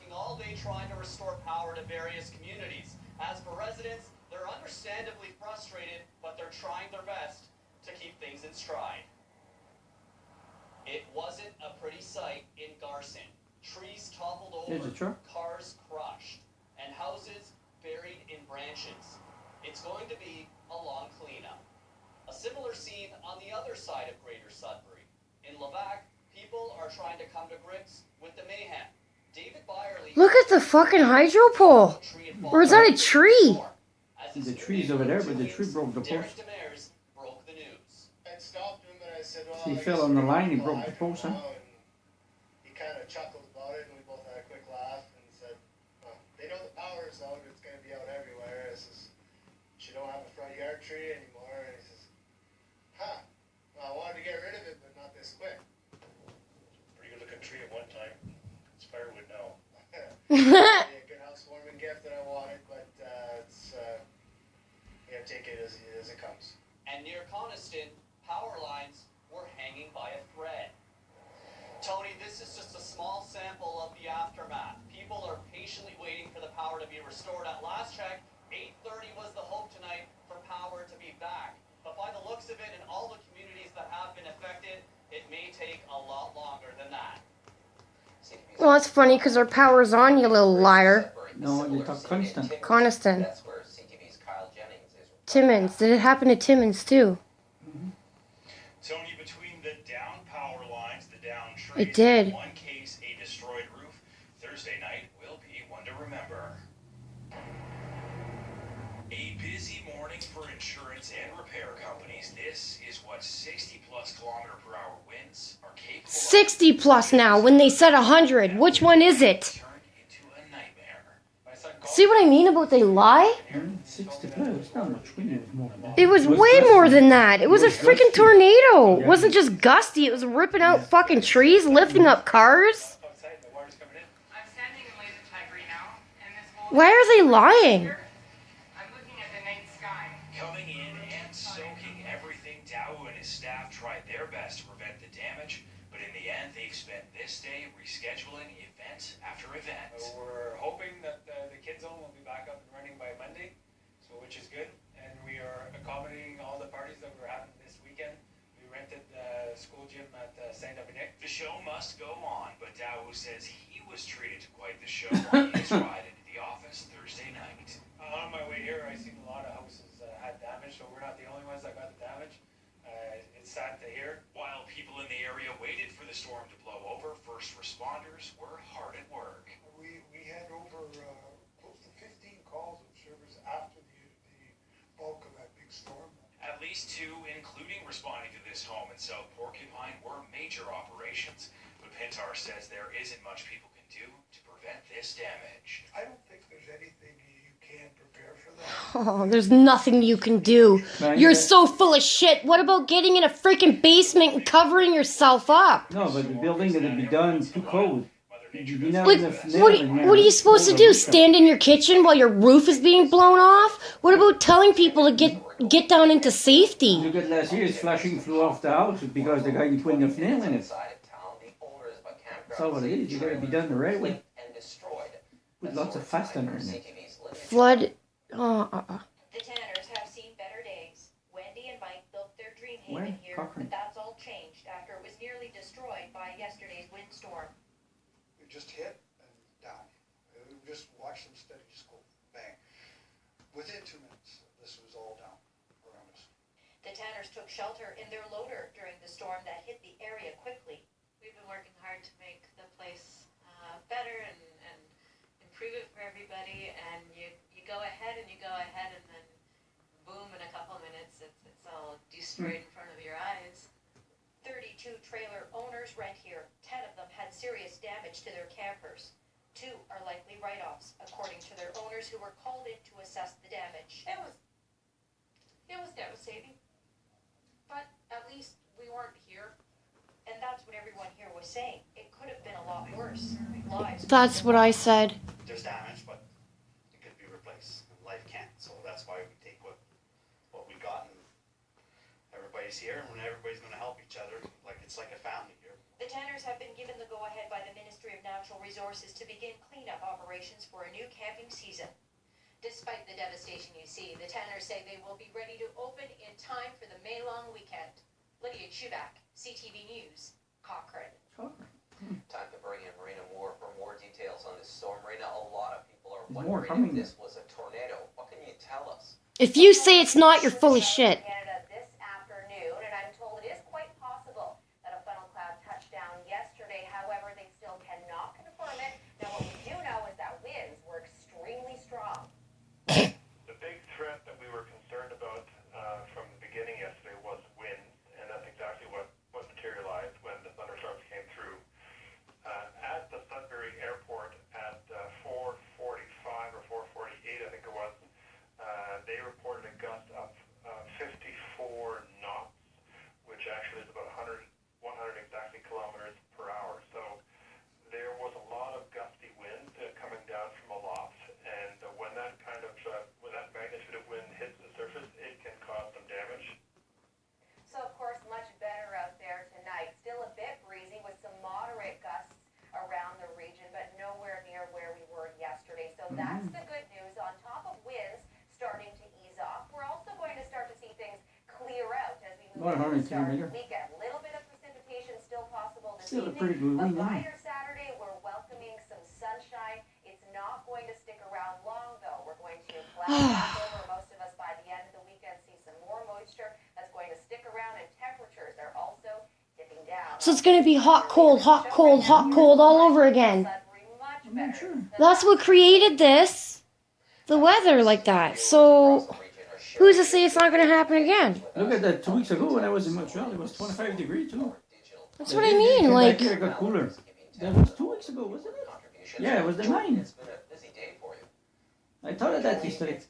working all day trying to restore power to various communities. As for residents, they're understandably frustrated, but they're trying their best to keep things in stride. It wasn't a pretty sight in Garson. Trees toppled over, cars crushed, and houses buried in branches. It's going to be a long cleanup. A similar scene on the other side of Greater Sudbury. In Levac, people are trying to come to grips with the mayhem. David Byerly... Look at the fucking hydro pole. Or is that a tree? The tree's over there, but the tree broke the post. Broke the news. I stopped him and I said, well, He fell on the line, he broke the post, huh? He kind of chuckled about it, and we both had a quick laugh and said, well, they know the power's out, it's going to be out everywhere. I says, you don't have a front yard tree anymore. And he says, huh, well, I wanted to get rid of it, but not this quick. Pretty good looking tree at one time. It's firewood now. A good housewarming gift that I wanted, but it's, yeah, take it as it comes. And near Coniston, power lines were hanging by a thread. Tony, this is just a small sample of the aftermath. People are patiently waiting for the power to be restored. At last check, 8:30 was the hope tonight for power to be back. But by the looks of it, in all the communities that have been affected, it may take a lot longer than that. Well, that's funny because our power's on, you little liar. No, you talk Coniston. Coniston. Timmins. Did it happen to Timmins too? Tony, between the down power lines, the down trees, it did. One case, a destroyed roof, Thursday night will be one to remember. A busy morning for insurance and repair companies. This is what 60-plus km/h winds are capable of. 60 plus now, when they said 100. Which one is it? See what I mean about they lie? 60 plus, it's not much wind, it was more than that. It was way more than that. It was a freaking tornado. It wasn't just gusty, it was ripping out fucking trees, lifting up cars. Why are they lying? I'm looking at the night sky. Coming in and soaking everything, Dow and his staff tried their best to prevent the damage, but in the end, they've spent this day rescheduling event after event. We're hoping that the kids' zone will be back up and running by Monday, so which is good, and we are accommodating all the parties that we're having this weekend. We rented the school gym at Saint Dominic. The show must go on, but Dow says he was treated to quite the show on his ride into the office Thursday night. On my way here, I seen a lot of houses had damage, so we're not the only ones that got the damage. It's sad to hear. While people in the area waited for the storm to blow over, first responders were hard at work. We had over close to 15 calls of service after the bulk of that big storm. At least 2, including responding to this home in South Porcupine, were major operations. But Pintar says there isn't much people can do to prevent this damage. I don't think there's anything you can prepare for that. Oh, there's nothing you can do. You're so full of shit. What about getting in a freaking basement and covering yourself up? No, but the building that would be done too cold. Like, what are you supposed to do? Stand in your kitchen while your roof is being blown off? What about telling people to get down into safety? Look at last year's flashing flew off the house because the guy put a nail in it. That's all what it is. You got to be done the right way. With lots of fastener in it. Flood. The Tanners have seen better days. Wendy and Mike built their dream haven here, but that's all changed after it was nearly destroyed by yesterday's windstorm. It just hit and down. We just watched them steady, just go bang. Within 2 minutes, this was all down around us. The Tanners took shelter in their loader during the storm that hit the area quickly. We've been working hard to make the place better and improve it for everybody, and you go ahead and then boom, in a couple of minutes it's all destroyed in front of your eyes. 32 trailer owners rent here. 10 of them had serious damage to their campers. 2 are likely write-offs, according to their owners who were called in to assess the damage. It was devastating, but at least we weren't here. And that's what everyone here was saying. It could have been a lot worse. Lives. That's what I said. There's damage, but it could be replaced. Life can't, so that's why we take what we got, and everybody's here, and everybody's going to help each other. Like it's like a family here. The Tanners have been given the go-ahead by the Ministry of Natural resources to begin cleanup operations for a new camping season. Despite the devastation you see, the Tanners say they will be ready to open in time for the May-long weekend. Lydia Chubak, CTV News, Cochrane. Time to bring in Marina Moore for more details on this storm. Marina, a lot of people are There's more wondering coming. if this was a tornado. What can you tell us? If you say it's not, you're full of shit. Canada this afternoon, and I'm told it is quite possible that a funnel cloud touched down yesterday. However, they still cannot confirm it. Now, what we do know is that winds were extremely strong. The big threat that we were concerned about from the beginning yesterday was wind, and that's exactly what materialized when the thunderstorms came through. At the Sudbury airport at 4:45 or 4:48, I think it was, they reported a gust of 54 knots, which actually is about 100 exactly kilometers per hour. So there was a lot of gusty wind coming down from aloft, and when that when that magnitude of wind hits the surface, it can cause some damage. So, of course, much better out there tonight. Still a bit breezy with some moderate gusts around the region, but nowhere near where we were yesterday. So that's the good news. On top of winds starting to ease off, we're also going to start to see things clear out as we move into the start of the weekend. A little bit of precipitation still possible this Still a evening, pretty gloomy but by night. your Saturday, we're welcoming some sunshine. It's not going to stick around long, though. We're going to cloud back over most of us by the end of the weekend, see some more moisture that's going to stick around, and temperatures are also dipping down. So it's going to be hot, cold, hot, cold, hot, cold all over again. That's what created this, the weather like that. So who's to say it's not going to happen again? Look at that 2 weeks ago when I was in Montreal, it was 25 degrees too. That's what I mean. Like, Here it got cooler. That was 2 weeks ago, wasn't it? Yeah, it was the 9th. I thought of that yesterday.